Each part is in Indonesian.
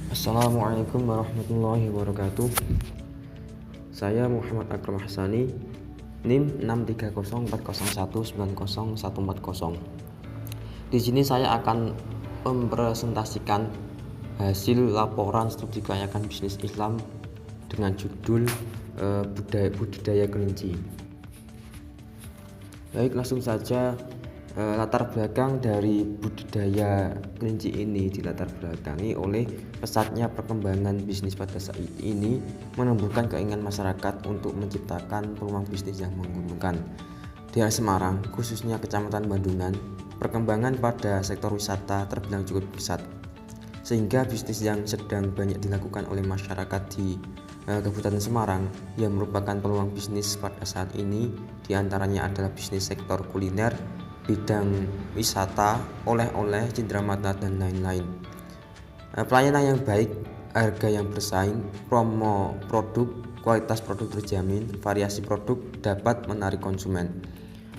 Assalamualaikum warahmatullahi wabarakatuh. Saya Muhammad Akram Hasani, NIM 63040190140. Di sini saya akan mempresentasikan hasil laporan studi kelayakan bisnis Islam dengan judul budidaya kelinci. Baik, langsung saja. Latar belakang dari budidaya kelinci ini dilatar belakangi oleh pesatnya perkembangan bisnis pada saat ini, menumbuhkan keinginan masyarakat untuk menciptakan peluang bisnis yang menguntungkan. Di Semarang, khususnya Kecamatan Bandungan, perkembangan pada sektor wisata terbilang cukup pesat, sehingga bisnis yang sedang banyak dilakukan oleh masyarakat di Kabupaten Semarang yang merupakan peluang bisnis pada saat ini diantaranya adalah bisnis sektor kuliner, bidang wisata, oleh-oleh, cenderamata, dan lain-lain. Pelayanan yang baik, harga yang bersaing, promo produk, kualitas produk terjamin, variasi produk dapat menarik konsumen.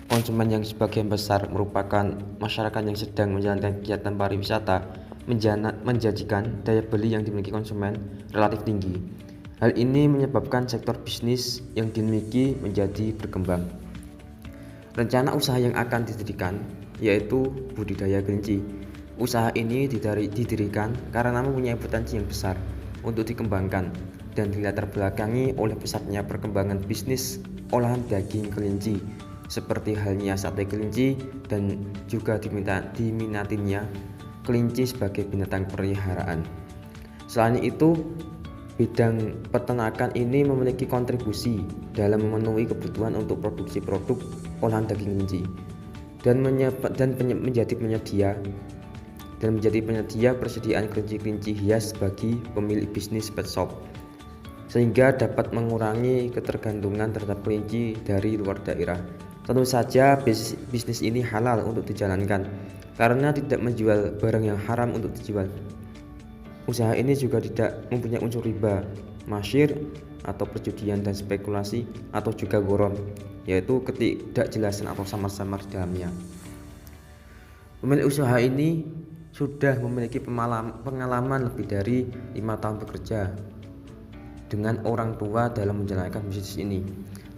Konsumen yang sebagian besar merupakan masyarakat yang sedang menjalankan kegiatan pariwisata menjadikan daya beli yang dimiliki konsumen relatif tinggi. Hal ini menyebabkan sektor bisnis yang dimiliki menjadi berkembang. Rencana usaha yang akan didirikan yaitu budidaya kelinci. Usaha ini didirikan karena mempunyai potensi yang besar untuk dikembangkan dan dilatar belakangi oleh pesatnya perkembangan bisnis olahan daging kelinci, seperti halnya sate kelinci dan juga diminatinya kelinci sebagai binatang peliharaan. Selain itu, bidang peternakan ini memiliki kontribusi dalam memenuhi kebutuhan untuk produksi produk olahan daging kelinci dan menjadi penyedia persediaan kelinci-kelinci hias bagi pemilik bisnis pet shop, sehingga dapat mengurangi ketergantungan terhadap kelinci dari luar daerah. Tentu saja bisnis ini halal untuk dijalankan karena tidak menjual barang yang haram untuk dijual. Usaha ini juga tidak mempunyai unsur riba, masyir, atau perjudian dan spekulasi, atau juga gorom, yaitu ketidakjelasan atau samar-samar di dalamnya. Pemilik usaha ini sudah memiliki pengalaman lebih dari 5 tahun bekerja dengan orang tua dalam menjalankan bisnis ini.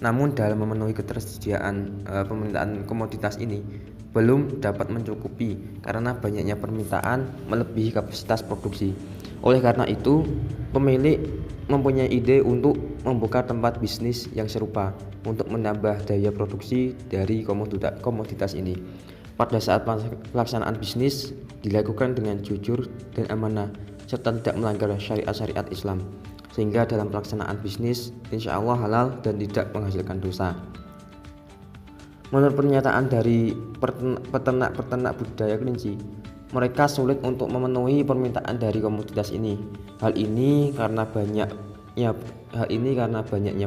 Namun dalam memenuhi ketersediaan permintaan komoditas ini belum dapat mencukupi karena banyaknya permintaan melebihi kapasitas produksi. Oleh karena itu, pemilik mempunyai ide untuk membuka tempat bisnis yang serupa untuk menambah daya produksi dari komoditas ini. Pada saat pelaksanaan bisnis dilakukan dengan jujur dan amanah serta tidak melanggar syariat Islam, sehingga dalam pelaksanaan bisnis insya Allah halal dan tidak menghasilkan dosa. Menurut pernyataan dari peternak budidaya kelinci, mereka sulit untuk memenuhi permintaan dari komoditas ini. Hal ini karena banyaknya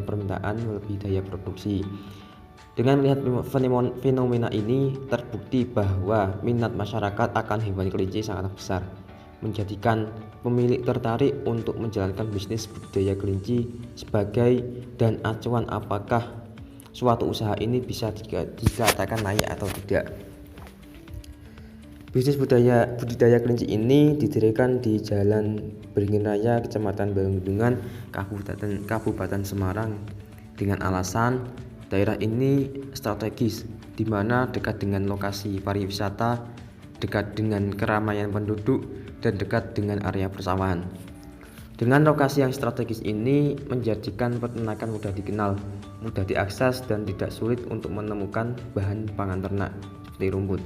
permintaan melebihi daya produksi. Dengan melihat fenomena ini, terbukti bahwa minat masyarakat akan hewan kelinci sangat besar, menjadikan pemilik tertarik untuk menjalankan bisnis budidaya kelinci sebagai dan acuan apakah suatu usaha ini bisa dikatakan layak atau tidak. Bisnis budidaya kelinci ini didirikan di Jalan Beringin Raya, Kecamatan Bandungan, Kabupaten Semarang, dengan alasan daerah ini strategis, di mana dekat dengan lokasi pariwisata, dekat dengan keramaian penduduk, dan dekat dengan area persawahan. Dengan lokasi yang strategis ini menjadikan peternakan mudah dikenal, mudah diakses, dan tidak sulit untuk menemukan bahan pangan ternak seperti rumput.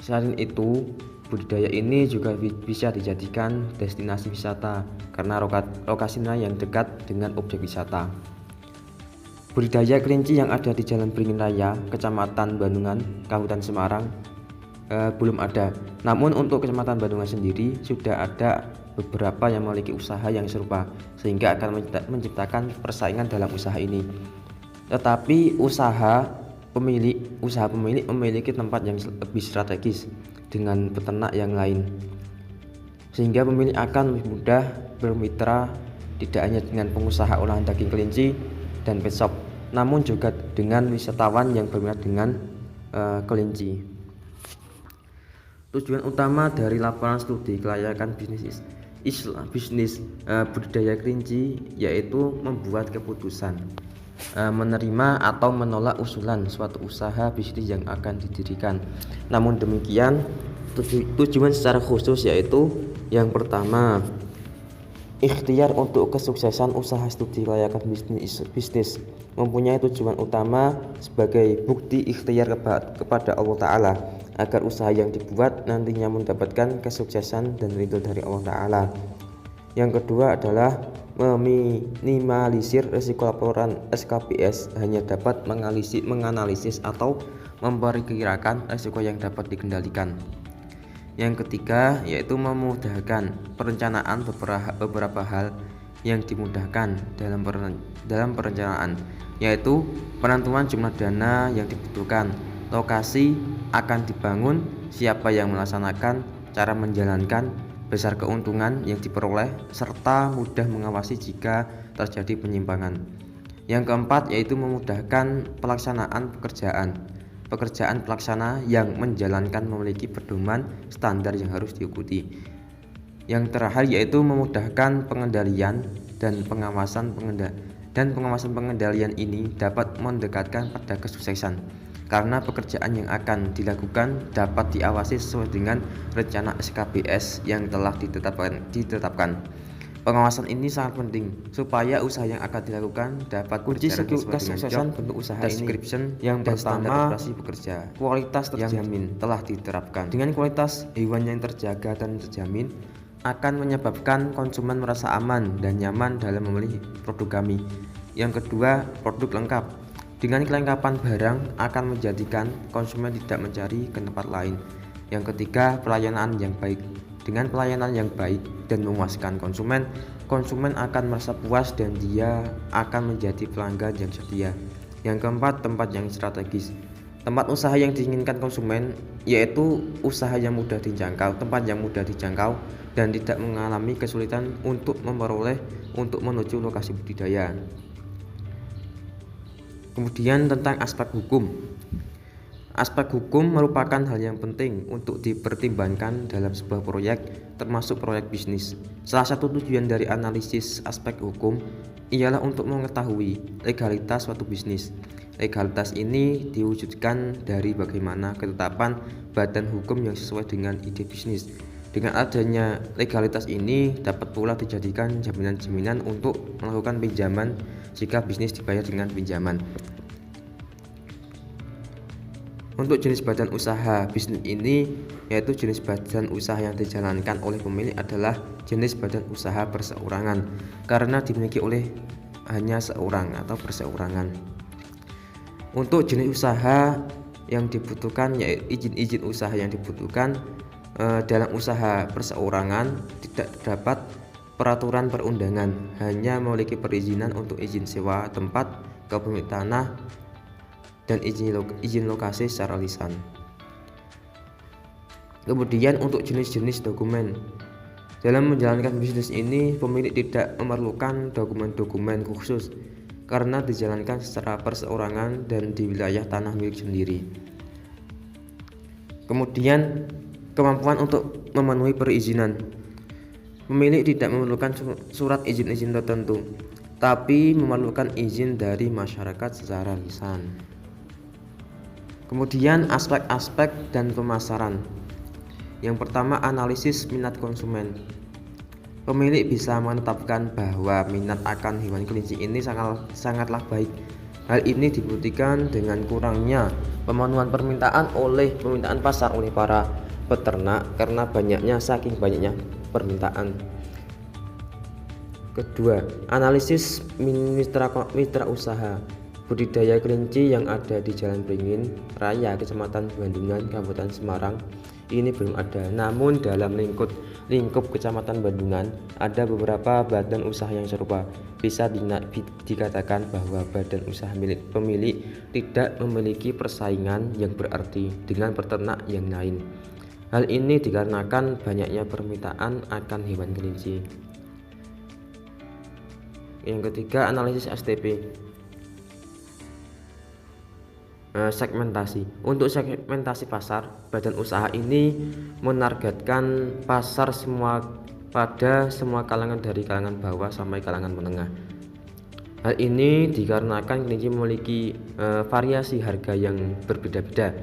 Selain itu, budidaya ini juga bisa dijadikan destinasi wisata karena lokasinya yang dekat dengan objek wisata. Budidaya kelinci yang ada di Jalan Beringin Raya, Kecamatan Bandungan, Kabupaten Semarang belum ada. Namun untuk Kecamatan Bandungan sendiri sudah ada beberapa yang memiliki usaha yang serupa, sehingga akan menciptakan persaingan dalam usaha ini. Tetapi pemilik memiliki tempat yang lebih strategis dengan peternak yang lain, sehingga pemilik akan lebih mudah bermitra tidak hanya dengan pengusaha olahan daging kelinci dan pet shop, namun juga dengan wisatawan yang berminat dengan kelinci. Tujuan utama dari laporan studi kelayakan bisnis bisnis budidaya kelinci, yaitu membuat keputusan, menerima atau menolak usulan suatu usaha bisnis yang akan didirikan. Namun demikian, tujuan secara khusus yaitu yang pertama, ikhtiar untuk kesuksesan usaha studi kelayakan bisnis mempunyai tujuan utama sebagai bukti ikhtiar kepada Allah Ta'ala agar usaha yang dibuat nantinya mendapatkan kesuksesan dan ridho dari Allah Ta'ala. Yang kedua adalah meminimalisir risiko. Laporan SKPS hanya dapat menganalisis atau memperkirakan risiko yang dapat dikendalikan. Yang ketiga yaitu memudahkan perencanaan. Beberapa hal yang dimudahkan dalam perencanaan yaitu penentuan jumlah dana yang dibutuhkan, lokasi akan dibangun, siapa yang melaksanakan, cara menjalankan, besar keuntungan yang diperoleh, serta mudah mengawasi jika terjadi penyimpangan. Yang keempat yaitu memudahkan pelaksanaan pekerjaan pelaksana yang menjalankan memiliki pedoman standar yang harus diikuti. Yang terakhir yaitu memudahkan pengendalian dan pengawasan pengendalian ini dapat mendekatkan pada kesuksesan karena pekerjaan yang akan dilakukan dapat diawasi sesuai dengan rencana SKPS yang telah ditetapkan. Pengawasan ini sangat penting supaya usaha yang akan dilakukan dapat kunci kesuksesan bentuk usaha description ini. Yang pertama, operasi bekerja. Kualitas terjamin telah diterapkan. Dengan kualitas hewan yang terjaga dan terjamin akan menyebabkan konsumen merasa aman dan nyaman dalam membeli produk kami. Yang kedua, produk lengkap. Dengan kelengkapan barang akan menjadikan konsumen tidak mencari ke tempat lain. Yang ketiga, pelayanan yang baik. Dengan pelayanan yang baik dan memuaskan konsumen akan merasa puas dan dia akan menjadi pelanggan yang setia. Yang keempat, tempat yang strategis. Tempat usaha yang diinginkan konsumen yaitu usaha yang mudah dijangkau, tempat yang mudah dijangkau dan tidak mengalami kesulitan untuk menuju lokasi budidaya. Kemudian tentang aspek hukum. Aspek hukum merupakan hal yang penting untuk dipertimbangkan dalam sebuah proyek, termasuk proyek bisnis. Salah satu tujuan dari analisis aspek hukum ialah untuk mengetahui legalitas suatu bisnis. Legalitas ini diwujudkan dari bagaimana ketetapan badan hukum yang sesuai dengan ide bisnis. Dengan adanya legalitas ini dapat pula dijadikan jaminan-jaminan untuk melakukan pinjaman jika bisnis dibayar dengan pinjaman. Untuk jenis badan usaha bisnis ini, yaitu jenis badan usaha yang dijalankan oleh pemilik adalah jenis badan usaha perseorangan karena dimiliki oleh hanya seorang atau perseorangan. Untuk jenis usaha yang dibutuhkan yaitu izin usaha yang dibutuhkan dalam usaha perseorangan tidak terdapat peraturan perundangan, hanya memiliki perizinan untuk izin sewa tempat, kepemilikan tanah, dan izin lokasi secara lisan. Kemudian untuk jenis-jenis dokumen. Dalam menjalankan bisnis ini, pemilik tidak memerlukan dokumen-dokumen khusus karena dijalankan secara perseorangan dan di wilayah tanah milik sendiri. Kemudian kemampuan untuk memenuhi perizinan. Pemilik tidak memerlukan surat izin tertentu, tapi memerlukan izin dari masyarakat secara lisan. Kemudian aspek-aspek dan pemasaran. Yang pertama, analisis minat konsumen. Pemilik bisa menetapkan bahwa minat akan hewan kelinci ini sangatlah baik. Hal ini dibuktikan dengan kurangnya pemenuhan permintaan pasar oleh para peternak karena saking banyaknya permintaan. Kedua, analisis mitra usaha. Budidaya kelinci yang ada di Jalan Beringin Raya, Kecamatan Bandungan, Kabupaten Semarang ini belum ada. Namun dalam lingkup Kecamatan Bandungan ada beberapa badan usaha yang serupa. Bisa dikatakan bahwa badan usaha milik pemilik tidak memiliki persaingan yang berarti dengan peternak yang lain. Hal ini dikarenakan banyaknya permintaan akan hewan kelinci. Yang ketiga, analisis STP. Segmentasi. Untuk segmentasi pasar, badan usaha ini menargetkan pasar semua pada semua kalangan dari kalangan bawah sampai kalangan menengah. Hal ini dikarenakan kelinci memiliki variasi harga yang berbeda-beda,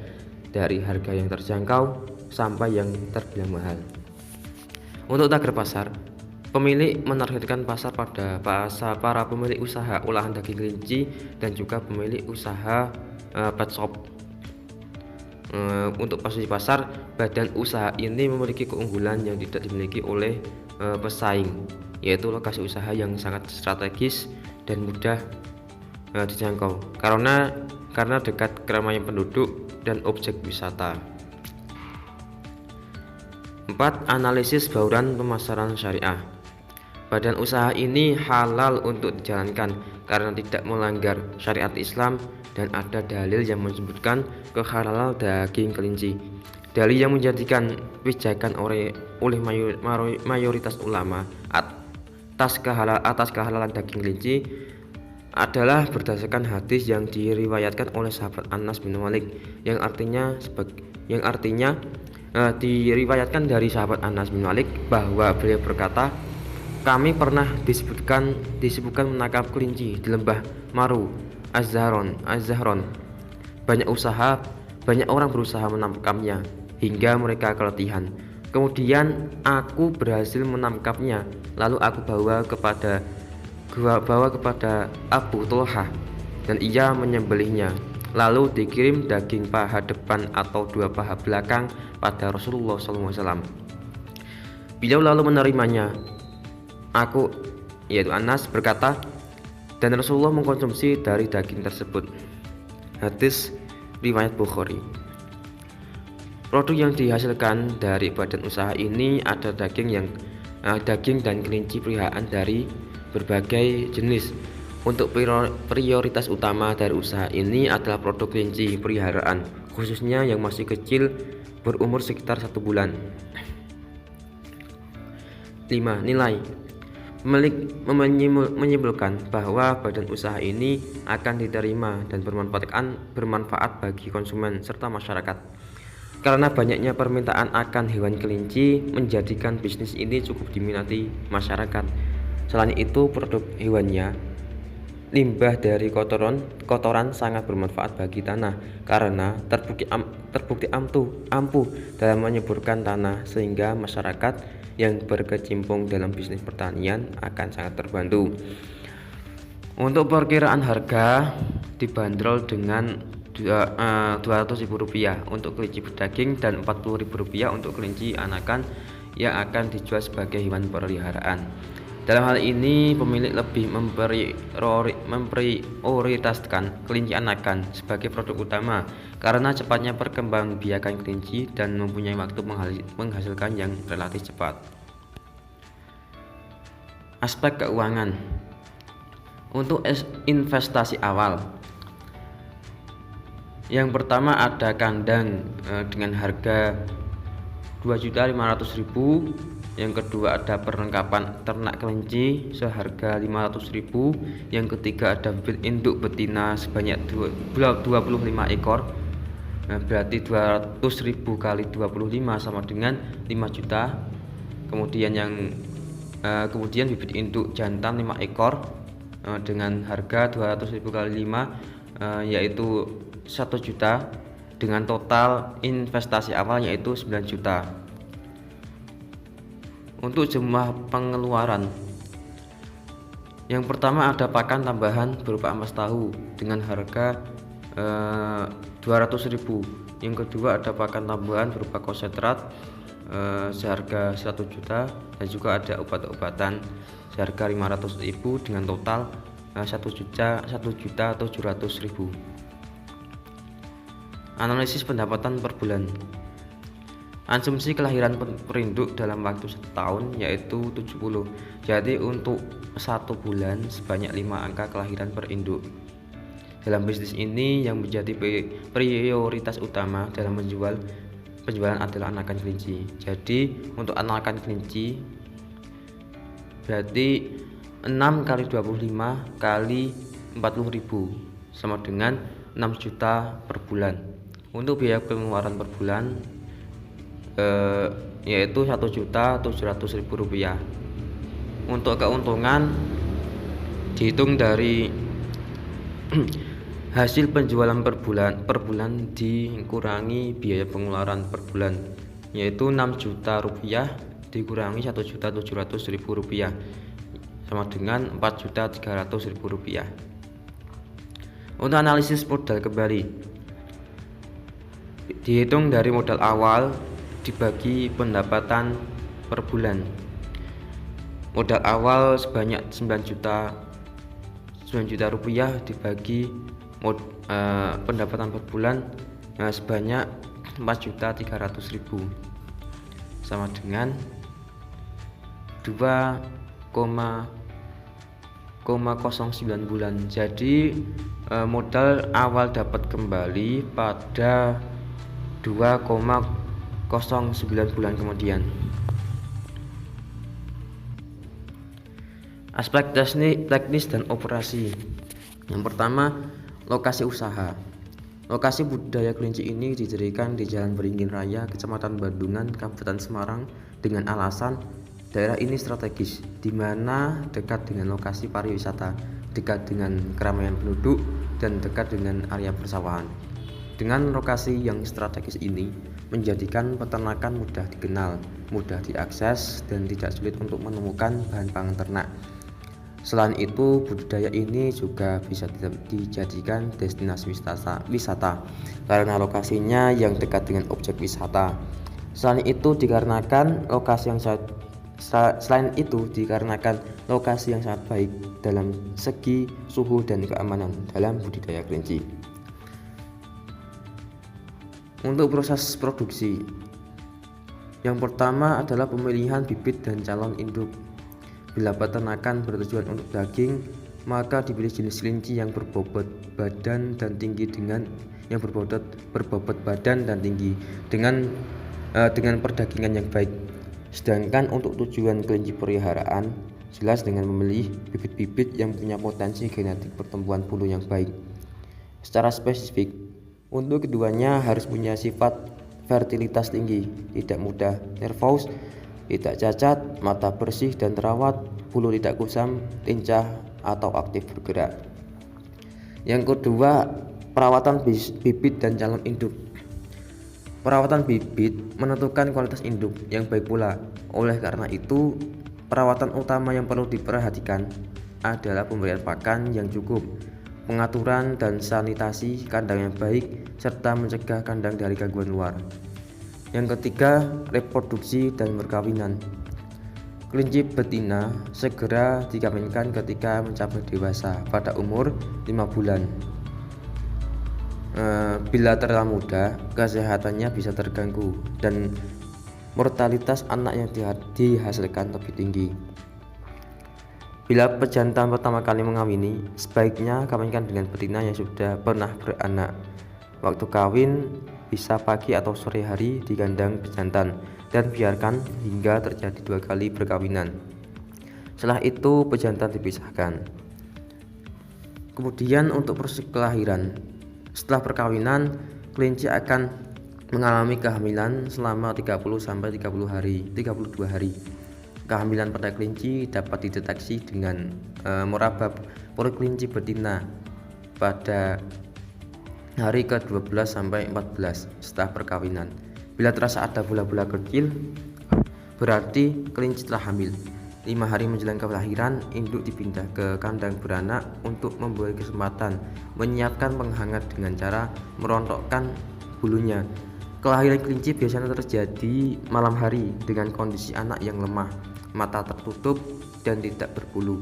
dari harga yang terjangkau sampai yang terbilang mahal. Untuk target pasar, pemilik menargetkan pasar pada para pemilik usaha olahan daging kelinci dan juga pemilik usaha pet shop. Untuk posisi pasar, badan usaha ini memiliki keunggulan yang tidak dimiliki oleh pesaing, yaitu lokasi usaha yang sangat strategis dan mudah dijangkau karena dekat keramaian penduduk dan objek wisata. 4. Analisis bauran pemasaran syariah. Badan usaha ini halal untuk dijalankan karena tidak melanggar syariat Islam dan ada dalil yang menyebutkan kehalalan daging kelinci. Dalil yang menjadikan pijakan oleh mayoritas ulama atas kehalalan daging kelinci adalah berdasarkan hadis yang diriwayatkan oleh sahabat Anas bin Malik yang artinya diriwayatkan dari sahabat Anas bin Malik bahwa beliau berkata, kami pernah disebutkan menangkap kelinci di lembah Maru Az-Zahron. Banyak orang berusaha menangkapnya hingga mereka keletihan. Kemudian aku berhasil menangkapnya, lalu aku bawa kepada Abu Thalhah dan ia menyembelihnya. Lalu dikirim daging paha depan atau 2 paha belakang pada Rasulullah SAW. Beliau lalu menerimanya. Aku, yaitu Anas, berkata, dan Rasulullah mengkonsumsi dari daging tersebut. Hadis riwayat Bukhari. Produk yang dihasilkan dari badan usaha ini ada daging dan kelinci peliharaan dari berbagai jenis. Untuk prioritas utama dari usaha ini adalah produk kelinci peliharaan, khususnya yang masih kecil berumur sekitar 1 bulan. 5. Nilai. Pemilik menyimpulkan bahwa badan usaha ini akan diterima dan bermanfaat bagi konsumen serta masyarakat. Karena banyaknya permintaan akan hewan kelinci menjadikan bisnis ini cukup diminati masyarakat. Selain itu, produk hewannya, limbah dari kotoran sangat bermanfaat bagi tanah karena terbukti ampuh dalam menyuburkan tanah, sehingga masyarakat yang berkecimpung dalam bisnis pertanian akan sangat terbantu. Untuk perkiraan harga dibanderol dengan Rp200.000 untuk kelinci berdaging dan Rp40.000 untuk kelinci anakan yang akan dijual sebagai hewan peliharaan. Dalam hal ini, pemilik lebih memprioritaskan kelinci anakan sebagai produk utama karena cepatnya perkembangbiakan kelinci dan mempunyai waktu menghasilkan yang relatif cepat. Aspek keuangan. Untuk investasi awal, yang pertama ada kandang dengan harga Rp2.500.000. Yang kedua ada perlengkapan ternak kelinci seharga Rp500.000. Yang ketiga ada bibit induk betina sebanyak 25 ekor. Berarti 200.000 kali 25 sama dengan 5 juta. Kemudian bibit induk jantan 5 ekor dengan harga 200.000 kali 5 yaitu 1 juta, dengan total investasi awal yaitu 9 juta. Untuk jumlah pengeluaran, yang pertama ada pakan tambahan berupa ampas tahu dengan harga 200.000. Yang kedua ada pakan tambahan berupa konsentrat seharga 1 juta, dan juga ada obat-obatan seharga 500.000 dengan total 1.700.000. Analisis pendapatan per bulan. Asumsi kelahiran perinduk dalam waktu 1 tahun yaitu 70. Jadi untuk 1 bulan sebanyak 5 angka kelahiran per induk. Dalam bisnis ini yang menjadi prioritas utama dalam penjualan adalah anakan kelinci. Jadi untuk anakan kelinci berarti 6 kali 25 kali 40.000 sama dengan 6 juta per bulan. Untuk biaya pengeluaran per bulan yaitu Rp1.700.000. Untuk keuntungan dihitung dari hasil penjualan per bulan dikurangi biaya pengeluaran per bulan, yaitu Rp6 juta dikurangi Rp1.700.000 sama dengan Rp4.300.000. Untuk analisis modal kembali, dihitung dari modal awal dibagi pendapatan per bulan. Modal awal sebanyak 9 juta rupiah dibagi pendapatan per bulan sebanyak 4.300.000 sama dengan 2,09 bulan. Jadi modal awal dapat kembali pada 2,09 bulan kemudian. Aspek teknis dan operasi. Yang pertama, lokasi usaha. Lokasi budidaya kelinci ini didirikan di Jalan Beringin Raya, Kecamatan Bandungan, Kabupaten Semarang, dengan alasan daerah ini strategis, di mana dekat dengan lokasi pariwisata, dekat dengan keramaian penduduk, dan dekat dengan area persawahan. Dengan lokasi yang strategis ini menjadikan peternakan mudah dikenal, mudah diakses, dan tidak sulit untuk menemukan bahan pangan ternak. Selain itu, budidaya ini juga bisa dijadikan destinasi wisata karena lokasinya yang dekat dengan objek wisata. Selain itu dikarenakan lokasi yang sangat baik dalam segi suhu dan keamanan dalam budidaya kelinci. Untuk proses produksi, yang pertama adalah pemilihan bibit dan calon induk. Bila peternakan bertujuan untuk daging, maka dipilih jenis kelinci yang berbobot badan dan tinggi dengan perdagingan yang baik. Sedangkan untuk tujuan kelinci peliharaan, jelas dengan memilih bibit-bibit yang punya potensi genetik pertumbuhan bulu yang baik. Secara spesifik, untuk keduanya harus punya sifat fertilitas tinggi, tidak mudah nervous, tidak cacat, mata bersih dan terawat, bulu tidak kusam, lincah atau aktif bergerak. Yang kedua, perawatan bibit dan calon induk. Perawatan bibit menentukan kualitas induk yang baik pula. Oleh karena itu, perawatan utama yang perlu diperhatikan adalah pemberian pakan yang cukup, pengaturan dan sanitasi kandang yang baik, serta mencegah kandang dari gangguan luar. Yang ketiga, reproduksi dan perkawinan. Kelinci betina segera dikawinkan ketika mencapai dewasa pada umur 5 bulan. Bila terlalu muda, kesehatannya bisa terganggu dan mortalitas anak yang dihasilkan lebih tinggi. Bila pejantan pertama kali mengawini, sebaiknya kawinkan dengan betina yang sudah pernah beranak. Waktu kawin bisa pagi atau sore hari di kandang pejantan dan biarkan hingga terjadi 2 kali perkawinan. Setelah itu pejantan dipisahkan. Kemudian untuk proses kelahiran. Setelah perkawinan, kelinci akan mengalami kehamilan selama 30-32 hari. Kehamilan pada kelinci dapat dideteksi dengan meraba perut kelinci betina pada hari ke-12 sampai 14 setelah perkawinan. Bila terasa ada bola-bola kecil, berarti kelinci telah hamil. 5 hari menjelang kelahiran, induk dipindah ke kandang beranak untuk memberi kesempatan menyiapkan penghangat dengan cara merontokkan bulunya. Kelahiran kelinci biasanya terjadi malam hari dengan kondisi anak yang lemah, mata tertutup dan tidak berbulu.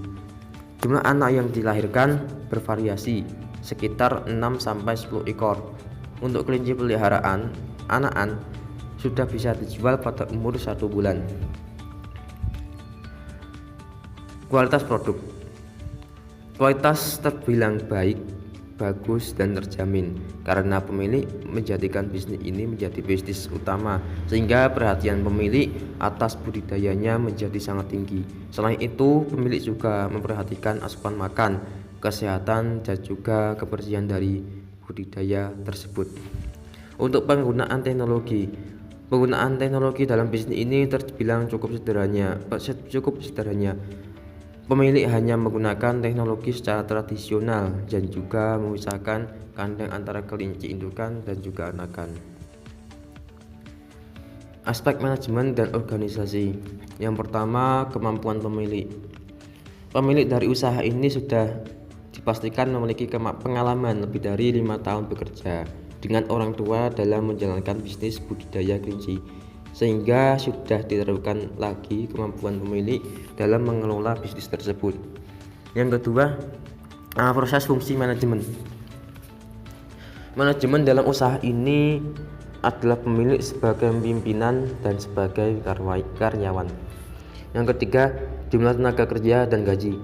Jumlah anak yang dilahirkan bervariasi, sekitar 6-10 ekor. Untuk kelinci peliharaan, anakan sudah bisa dijual pada umur 1 bulan. Kualitas produk. Kualitas terbilang baik, bagus dan terjamin karena pemilik menjadikan bisnis ini menjadi bisnis utama, sehingga perhatian pemilik atas budidayanya menjadi sangat tinggi. Selain itu, pemilik juga memperhatikan asupan makan, kesehatan dan juga kebersihan dari budidaya tersebut. Untuk penggunaan teknologi, Penggunaan teknologi dalam bisnis ini terbilang cukup sederhana. Pemilik hanya menggunakan teknologi secara tradisional dan juga memisahkan kandang antara kelinci indukan dan juga anakan. Aspek manajemen dan organisasi. Yang pertama, kemampuan pemilik. Pemilik dari usaha ini sudah dipastikan memiliki pengalaman lebih dari 5 tahun bekerja dengan orang tua dalam menjalankan bisnis budidaya kelinci, sehingga sudah diragukan lagi kemampuan pemilik dalam mengelola bisnis tersebut. Yang kedua, proses fungsi manajemen. Manajemen dalam usaha ini adalah pemilik sebagai pimpinan dan sebagai karyawan. Yang ketiga, jumlah tenaga kerja dan gaji.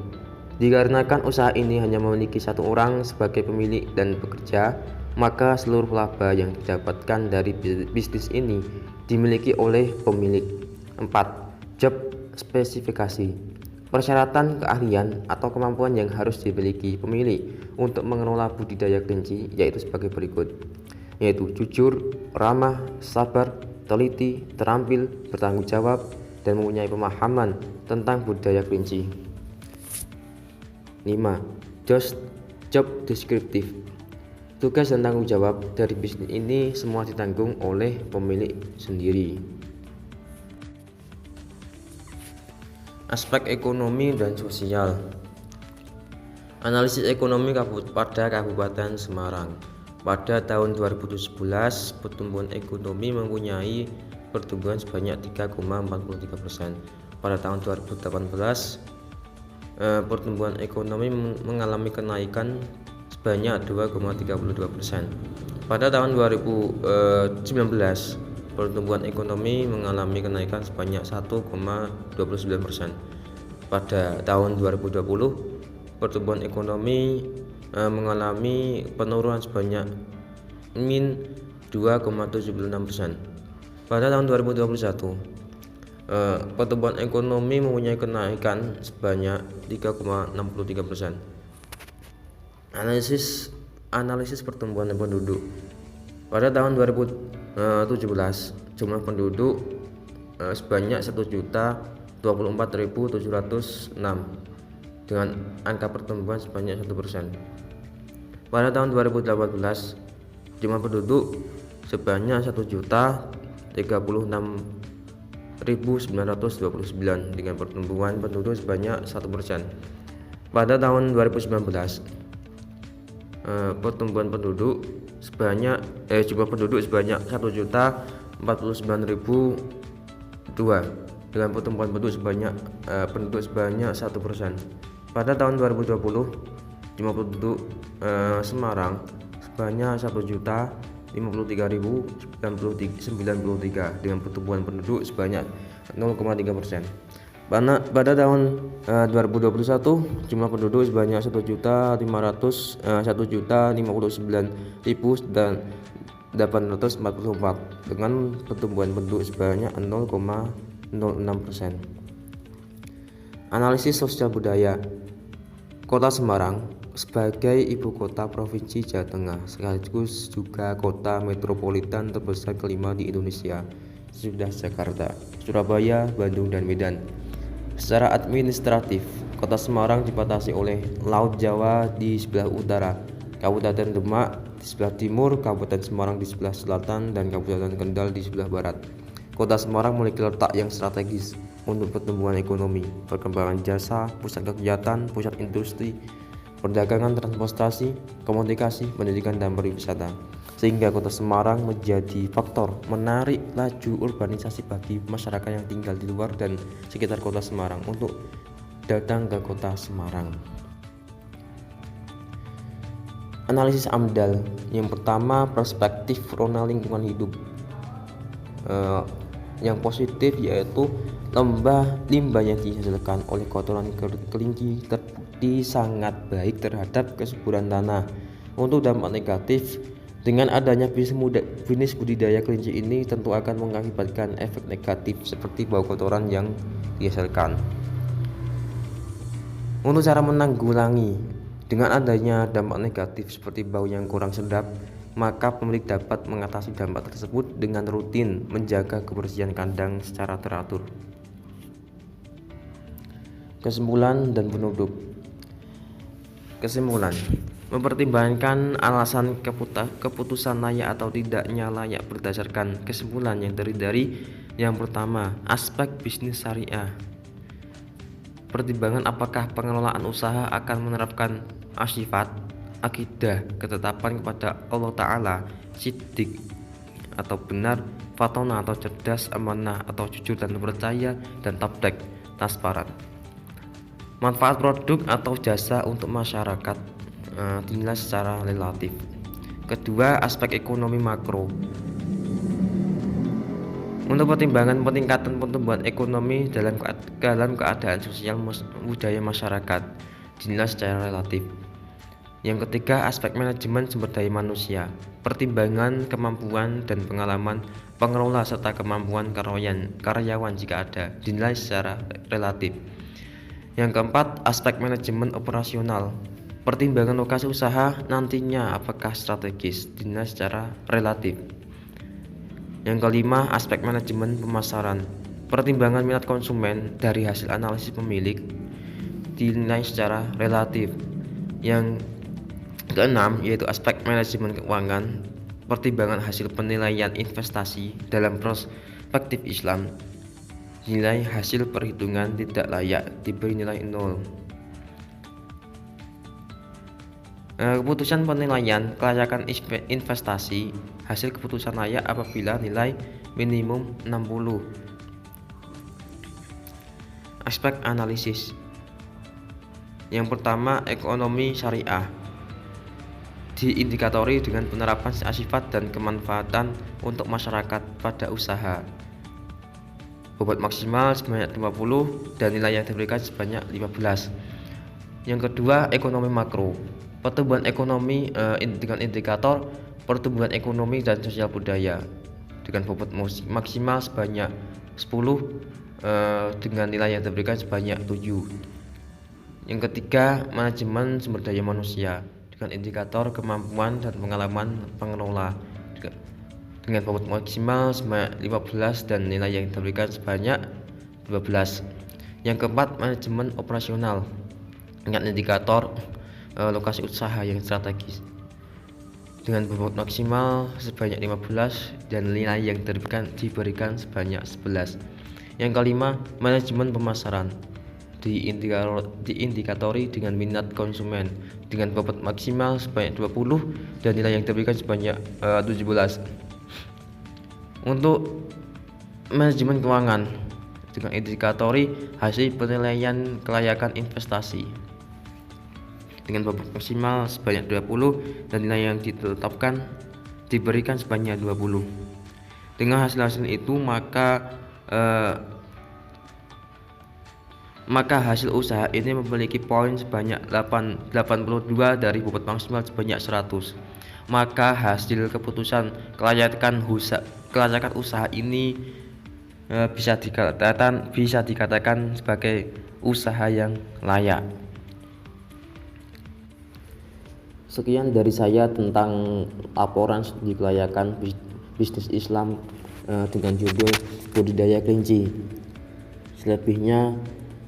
Dikarenakan usaha ini hanya memiliki satu orang sebagai pemilik dan bekerja, maka seluruh laba yang didapatkan dari bisnis ini dimiliki oleh pemilik. 4. Job spesifikasi. Persyaratan keahlian atau kemampuan yang harus dimiliki pemilik untuk mengelola budidaya kelinci yaitu sebagai berikut, yaitu jujur, ramah, sabar, teliti, terampil, bertanggung jawab, dan mempunyai pemahaman tentang budidaya kelinci. 5. Job deskriptif. Tugas dan tanggung jawab dari bisnis ini semua ditanggung oleh pemilik sendiri. Aspek ekonomi dan sosial. Analisis ekonomi pada Kabupaten Semarang. Pada tahun 2011, pertumbuhan ekonomi mempunyai pertumbuhan sebanyak 3,43%. Pada tahun 2018, pertumbuhan ekonomi mengalami kenaikan sebanyak 2,32%. Pada tahun 2019, pertumbuhan ekonomi mengalami kenaikan sebanyak 1,29%. Pada tahun 2020, pertumbuhan ekonomi mengalami penurunan sebanyak min 2,76%. Pada tahun 2021, pertumbuhan ekonomi mempunyai kenaikan sebanyak 3,63%. Analisis pertumbuhan penduduk. Pada tahun 2017, jumlah penduduk sebanyak 1.024.706 dengan angka pertumbuhan sebanyak 1%. Pada tahun 2018, jumlah penduduk sebanyak 1.036.929 dengan pertumbuhan penduduk sebanyak 1%. Pada tahun 2019, pertumbuhan penduduk sebanyak jumlah penduduk sebanyak 1.049.002 dengan pertumbuhan penduduk sebanyak 1%. Pada tahun 2020, jumlah penduduk Semarang sebanyak 1.053.093 dengan pertumbuhan penduduk sebanyak 0,3%. Pada tahun 2021, jumlah penduduk sebanyak 1.559.844 dengan pertumbuhan penduduk sebanyak 0,06%. Analisis sosial budaya. Kota Semarang sebagai ibu kota provinsi Jawa Tengah sekaligus juga kota metropolitan terbesar kelima di Indonesia sesudah Jakarta, Surabaya, Bandung, dan Medan. Secara administratif, kota Semarang dibatasi oleh Laut Jawa di sebelah utara, Kabupaten Demak di sebelah timur, Kabupaten Semarang di sebelah selatan, dan Kabupaten Kendal di sebelah barat. Kota Semarang memiliki letak yang strategis untuk pertumbuhan ekonomi, perkembangan jasa, pusat kegiatan, pusat industri, perdagangan, transportasi, komunikasi, pendidikan, dan pariwisata, sehingga kota Semarang menjadi faktor menarik laju urbanisasi bagi masyarakat yang tinggal di luar dan sekitar kota Semarang untuk datang ke kota Semarang. Analisis AMDAL. Yang pertama, perspektif rona lingkungan hidup. Yang positif yaitu limbah yang dihasilkan oleh kotoran kelinci terbukti sangat baik terhadap kesuburan tanah. Untuk dampak negatif, dengan adanya bisnis budidaya kelinci ini tentu akan mengakibatkan efek negatif seperti bau kotoran yang dihasilkan. Untuk cara menanggulangi dengan adanya dampak negatif seperti bau yang kurang sedap, maka pemilik dapat mengatasi dampak tersebut dengan rutin menjaga kebersihan kandang secara teratur. Kesimpulan dan penutup. Kesimpulan, mempertimbangkan alasan keputusan layak atau tidaknya layak berdasarkan kesimpulan yang terdiri dari yang pertama, aspek bisnis syariah. Pertimbangan apakah pengelolaan usaha akan menerapkan asifat, akidah, ketetapan kepada Allah Ta'ala, siddiq atau benar, fatona atau cerdas, amanah atau jujur dan percaya, dan tabdek, transparan. Manfaat produk atau jasa untuk masyarakat dinilai secara relatif. Kedua, aspek ekonomi makro. Untuk pertimbangan peningkatan pertumbuhan ekonomi dalam keadaan sosial budaya masyarakat dinilai secara relatif. Yang ketiga, aspek manajemen sumber daya manusia. Pertimbangan kemampuan dan pengalaman pengelola serta kemampuan karyawan jika ada dinilai secara relatif. Yang keempat, aspek manajemen operasional. Pertimbangan lokasi usaha nantinya apakah strategis dinilai secara relatif. Yang kelima, aspek manajemen pemasaran. Pertimbangan minat konsumen dari hasil analisis pemilik dinilai secara relatif. Yang keenam, yaitu aspek manajemen keuangan. Pertimbangan hasil penilaian investasi dalam perspektif Islam. Nilai hasil perhitungan tidak layak diberi nilai 0. Keputusan penilaian kelayakan investasi, hasil keputusan layak apabila nilai minimum 60. Aspek analisis. Yang pertama, ekonomi syariah. Diindikatori dengan penerapan sifat dan kemanfaatan untuk masyarakat pada usaha. Bobot maksimal sebanyak 50 dan nilai yang diberikan sebanyak 15. Yang kedua, ekonomi makro. Pertumbuhan ekonomi dengan indikator pertumbuhan ekonomi dan sosial budaya dengan bobot maksimal sebanyak 10 dengan nilai yang diberikan sebanyak 7. Yang ketiga, manajemen sumber daya manusia dengan indikator kemampuan dan pengalaman pengelola dengan bobot maksimal sebanyak 15 dan nilai yang diberikan sebanyak 12. Yang keempat, manajemen operasional dengan indikator lokasi usaha yang strategis dengan bobot maksimal sebanyak 15 dan nilai yang diberikan sebanyak 11. Yang kelima, manajemen pemasaran. Diindikatori dengan minat konsumen dengan bobot maksimal sebanyak 20 dan nilai yang diberikan sebanyak 17. Untuk manajemen keuangan dengan indikatori hasil penilaian kelayakan investasi dengan bobot maksimal sebanyak 20 dan nilai yang ditetapkan diberikan sebanyak 20. Dengan hasil-hasil itu maka hasil usaha ini memiliki poin sebanyak 82 dari bobot maksimal sebanyak 100. Maka hasil keputusan kelayakan usaha ini bisa dikatakan sebagai usaha yang layak. Sekian dari saya tentang laporan studi kelayakan bisnis Islam dengan judul budidaya kelinci. Selebihnya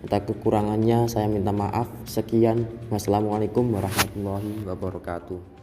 atau kekurangannya saya minta maaf. Sekian, wassalamualaikum warahmatullahi wabarakatuh.